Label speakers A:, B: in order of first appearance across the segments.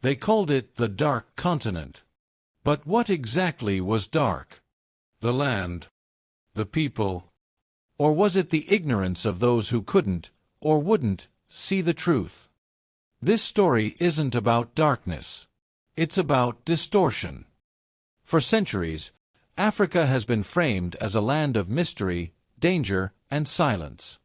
A: They called it the Dark Continent. But what exactly was dark? The land? The people? Or was it the ignorance of those who couldn't, or wouldn't, see the truth? This story isn't about darkness. It's about distortion. For centuries, Africa has been framed as a land of mystery, danger, and silence.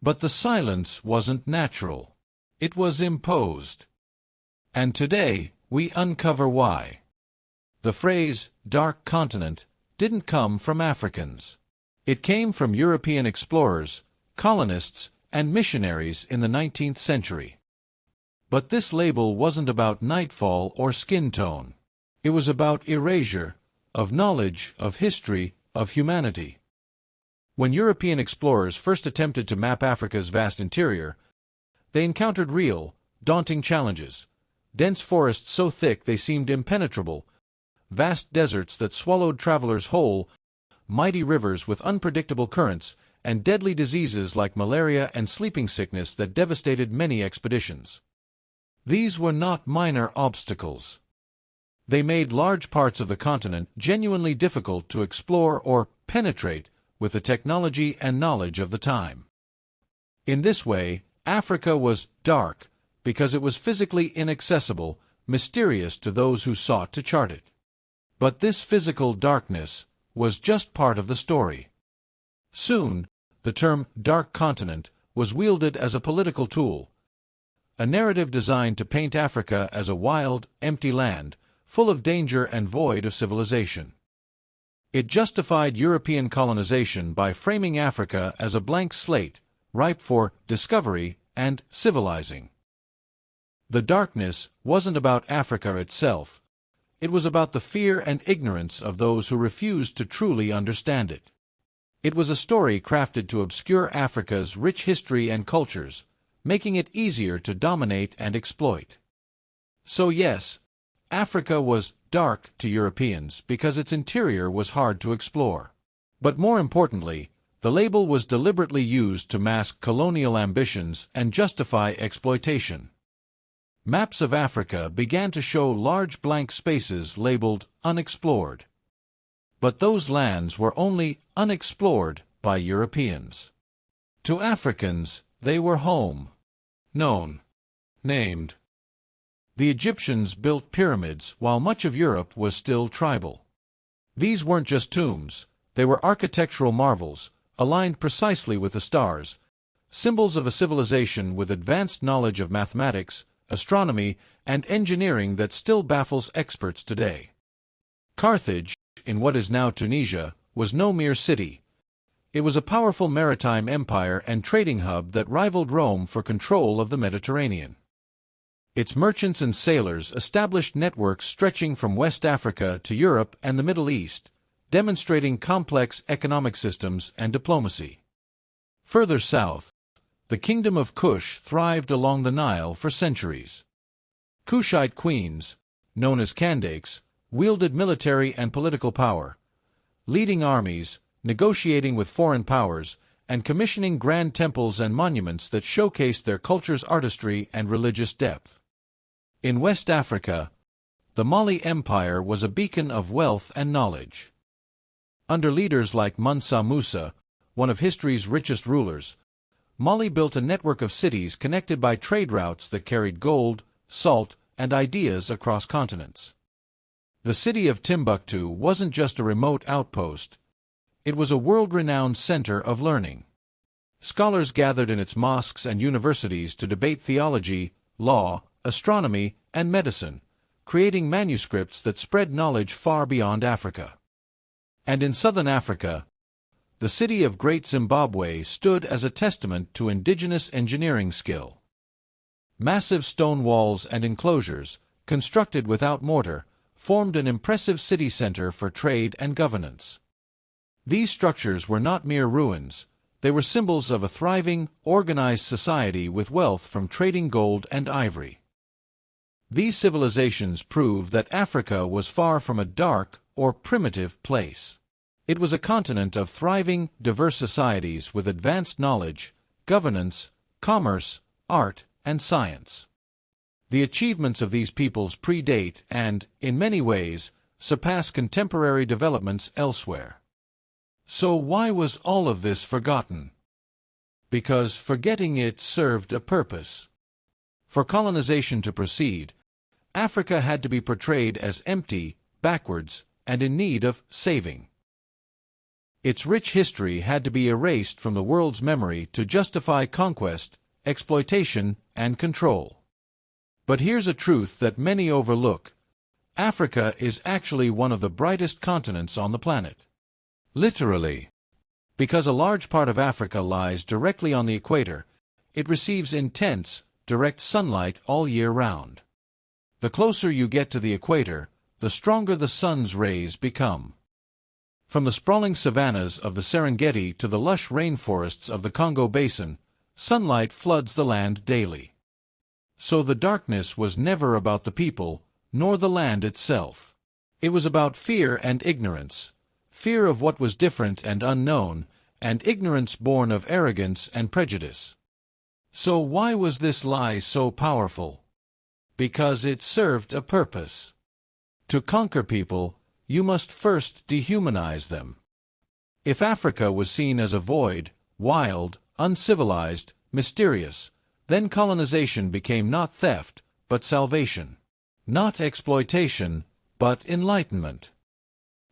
A: But the silence wasn't natural. It was imposed. And today, we uncover why. The phrase, dark continent, didn't come from Africans. It came from European explorers, colonists, and missionaries in the 19th century. But this label wasn't about nightfall or skin tone. It was about erasure, of knowledge, of history, of humanity. When European explorers first attempted to map Africa's vast interior, they encountered real, daunting challenges. Dense forests so thick they seemed impenetrable, vast deserts that swallowed travelers whole, mighty rivers with unpredictable currents, and deadly diseases like malaria and sleeping sickness that devastated many expeditions. These were not minor obstacles. They made large parts of the continent genuinely difficult to explore or penetrate with the technology and knowledge of the time. In this way, Africa was dark because it was physically inaccessible, mysterious to those who sought to chart it. But this physical darkness was just part of the story. Soon, the term dark continent was wielded as a political tool, a narrative designed to paint Africa as a wild, empty land, full of danger and void of civilization. It justified European colonization by framing Africa as a blank slate, ripe for discovery and civilizing. The darkness wasn't about Africa itself. It was about the fear and ignorance of those who refused to truly understand it. It was a story crafted to obscure Africa's rich history and cultures, making it easier to dominate and exploit. So yes, Africa was dark to Europeans because its interior was hard to explore. But more importantly, the label was deliberately used to mask colonial ambitions and justify exploitation. Maps of Africa began to show large blank spaces labeled unexplored. But those lands were only unexplored by Europeans. To Africans, they were home, known, named. The Egyptians built pyramids while much of Europe was still tribal. These weren't just tombs, they were architectural marvels, aligned precisely with the stars, symbols of a civilization with advanced knowledge of mathematics, astronomy, and engineering that still baffles experts today. Carthage, in what is now Tunisia, was no mere city. It was a powerful maritime empire and trading hub that rivaled Rome for control of the Mediterranean. Its merchants and sailors established networks stretching from West Africa to Europe and the Middle East, demonstrating complex economic systems and diplomacy. Further south, the kingdom of Kush thrived along the Nile for centuries. Kushite queens, known as Kandakes, wielded military and political power, leading armies, negotiating with foreign powers, and commissioning grand temples and monuments that showcased their culture's artistry and religious depth. In West Africa, the Mali Empire was a beacon of wealth and knowledge. Under leaders like Mansa Musa, one of history's richest rulers, Mali built a network of cities connected by trade routes that carried gold, salt, and ideas across continents. The city of Timbuktu wasn't just a remote outpost. It was a world-renowned center of learning. Scholars gathered in its mosques and universities to debate theology, law, astronomy, and medicine, creating manuscripts that spread knowledge far beyond Africa. And in southern Africa, the city of Great Zimbabwe stood as a testament to indigenous engineering skill. Massive stone walls and enclosures, constructed without mortar, formed an impressive city center for trade and governance. These structures were not mere ruins, they were symbols of a thriving, organized society with wealth from trading gold and ivory. These civilizations prove that Africa was far from a dark or primitive place. It was a continent of thriving, diverse societies with advanced knowledge, governance, commerce, art, and science. The achievements of these peoples predate and, in many ways, surpass contemporary developments elsewhere. So why was all of this forgotten? Because forgetting it served a purpose. For colonization to proceed, Africa had to be portrayed as empty, backwards, and in need of saving. Its rich history had to be erased from the world's memory to justify conquest, exploitation, and control. But here's a truth that many overlook. Africa is actually one of the brightest continents on the planet. Literally. Because a large part of Africa lies directly on the equator, it receives intense, direct sunlight all year round. The closer you get to the equator, the stronger the sun's rays become. From the sprawling savannas of the Serengeti to the lush rainforests of the Congo Basin, sunlight floods the land daily. So the darkness was never about the people, nor the land itself. It was about fear and ignorance, fear of what was different and unknown, and ignorance born of arrogance and prejudice. So why was this lie so powerful? Because it served a purpose. To conquer people, you must first dehumanize them. If Africa was seen as a void, wild, uncivilized, mysterious, then colonization became not theft, but salvation. Not exploitation, but enlightenment.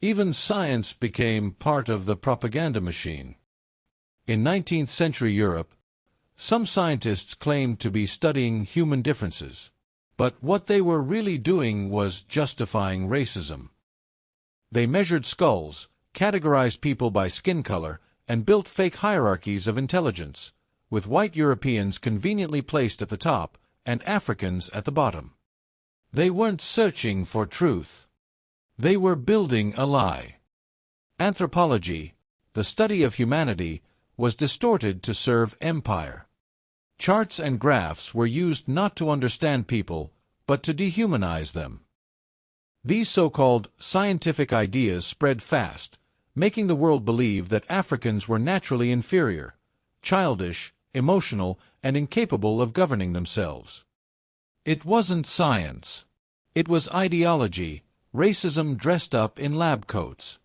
A: Even science became part of the propaganda machine. In 19th century Europe, some scientists claimed to be studying human differences, but what they were really doing was justifying racism. They measured skulls, categorized people by skin color, and built fake hierarchies of intelligence, with white Europeans conveniently placed at the top and Africans at the bottom. They weren't searching for truth. They were building a lie. Anthropology, the study of humanity, was distorted to serve empire. Charts and graphs were used not to understand people, but to dehumanize them. These so-called scientific ideas spread fast, making the world believe that Africans were naturally inferior, childish, emotional, and incapable of governing themselves. It wasn't science. It was ideology, racism dressed up in lab coats.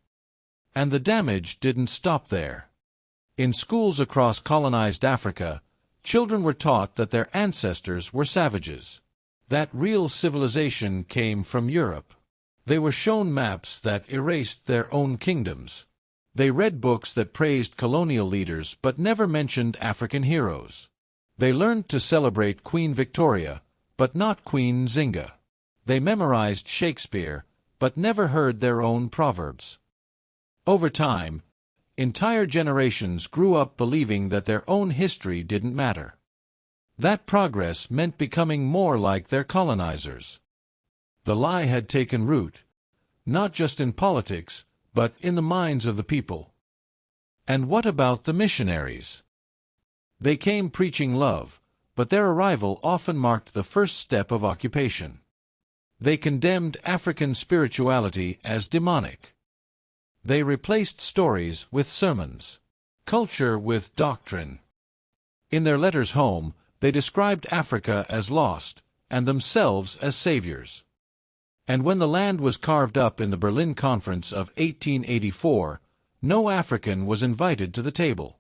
A: And the damage didn't stop there. In schools across colonized Africa, children were taught that their ancestors were savages, that real civilization came from Europe. They were shown maps that erased their own kingdoms. They read books that praised colonial leaders but never mentioned African heroes. They learned to celebrate Queen Victoria, but not Queen Nzinga. They memorized Shakespeare, but never heard their own proverbs. Over time, entire generations grew up believing that their own history didn't matter. That progress meant becoming more like their colonizers. The lie had taken root, not just in politics, but in the minds of the people. And what about the missionaries? They came preaching love, but their arrival often marked the first step of occupation. They condemned African spirituality as demonic. They replaced stories with sermons, culture with doctrine. In their letters home, they described Africa as lost, and themselves as saviors. And when the land was carved up in the Berlin Conference of 1884, no African was invited to the table.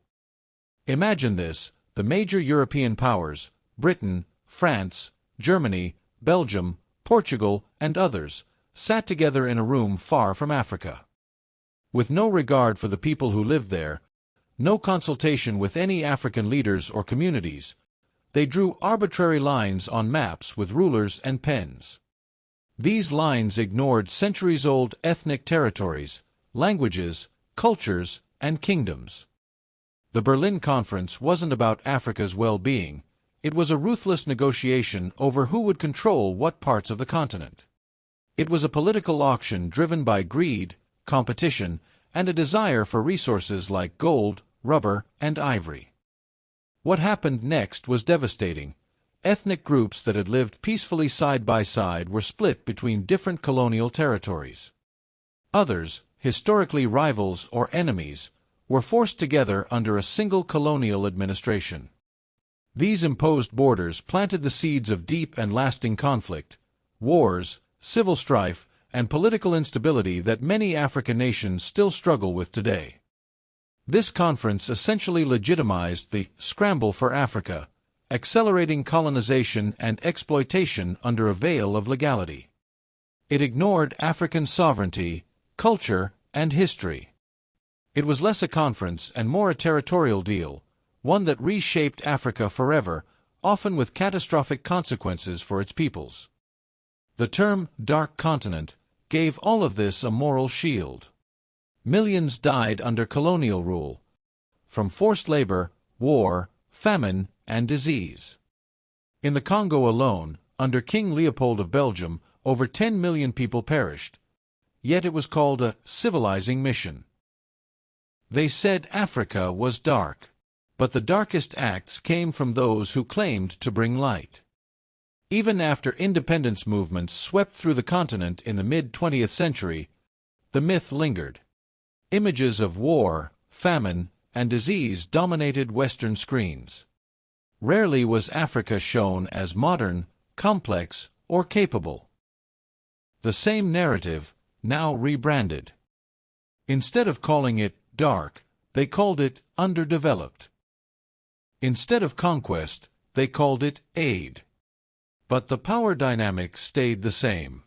A: Imagine this: the major European powers, Britain, France, Germany, Belgium, Portugal, and others, sat together in a room far from Africa. With no regard for the people who lived there, no consultation with any African leaders or communities, they drew arbitrary lines on maps with rulers and pens. These lines ignored centuries-old ethnic territories, languages, cultures, and kingdoms. The Berlin Conference wasn't about Africa's well-being. It was a ruthless negotiation over who would control what parts of the continent. It was a political auction driven by greed, competition, and a desire for resources like gold, rubber, and ivory. What happened next was devastating. Ethnic groups that had lived peacefully side by side were split between different colonial territories. Others, historically rivals or enemies, were forced together under a single colonial administration. These imposed borders planted the seeds of deep and lasting conflict, wars, civil strife, and political instability that many African nations still struggle with today. This conference essentially legitimized the scramble for Africa, accelerating colonization and exploitation under a veil of legality. It ignored African sovereignty, culture, and history. It was less a conference and more a territorial deal, one that reshaped Africa forever, often with catastrophic consequences for its peoples. The term Dark Continent gave all of this a moral shield. Millions died under colonial rule, from forced labor, war, famine, and disease. In the Congo alone, under King Leopold of Belgium, over 10 million people perished, yet it was called a civilizing mission. They said Africa was dark, but the darkest acts came from those who claimed to bring light. Even after independence movements swept through the continent in the mid-20th century, the myth lingered. Images of war, famine, and disease dominated Western screens. Rarely was Africa shown as modern, complex, or capable. The same narrative, now rebranded. Instead of calling it dark, they called it underdeveloped. Instead of conquest, they called it aid. But the power dynamic stayed the same.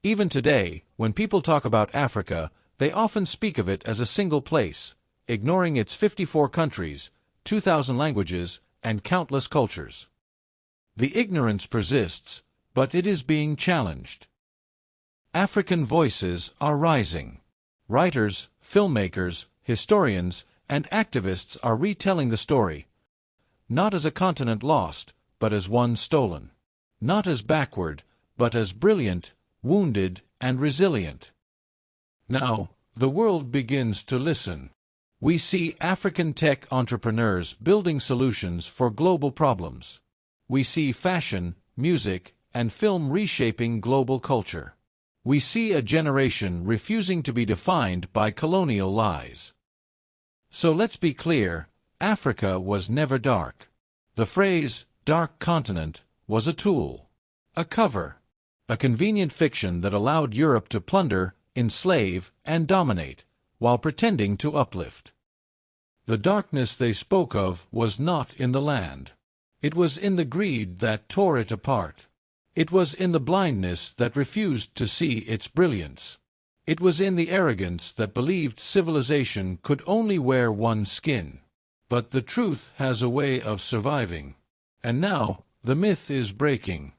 A: Even today, when people talk about Africa, they often speak of it as a single place, ignoring its 54 countries, 2,000 languages, and countless cultures. The ignorance persists, but it is being challenged. African voices are rising. Writers, filmmakers, historians, and activists are retelling the story, not as a continent lost, but as one stolen. Not as backward, but as brilliant, wounded, and resilient. Now, the world begins to listen. We see African tech entrepreneurs building solutions for global problems. We see fashion, music, and film reshaping global culture. We see a generation refusing to be defined by colonial lies. So let's be clear, Africa was never dark. The phrase, dark continent, was a tool, a cover, a convenient fiction that allowed Europe to plunder, enslave, and dominate, while pretending to uplift. The darkness they spoke of was not in the land. It was in the greed that tore it apart. It was in the blindness that refused to see its brilliance. It was in the arrogance that believed civilization could only wear one skin. But the truth has a way of surviving. And now, the myth is breaking.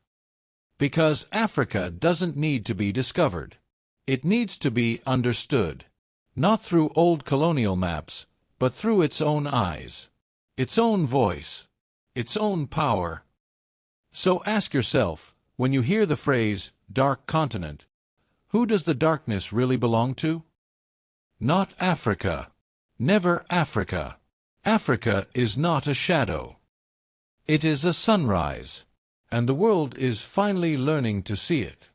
A: Because Africa doesn't need to be discovered. It needs to be understood. Not through old colonial maps, but through its own eyes. Its own voice. Its own power. So ask yourself, when you hear the phrase, dark continent, who does the darkness really belong to? Not Africa. Never Africa. Africa is not a shadow. It is a sunrise, and the world is finally learning to see it.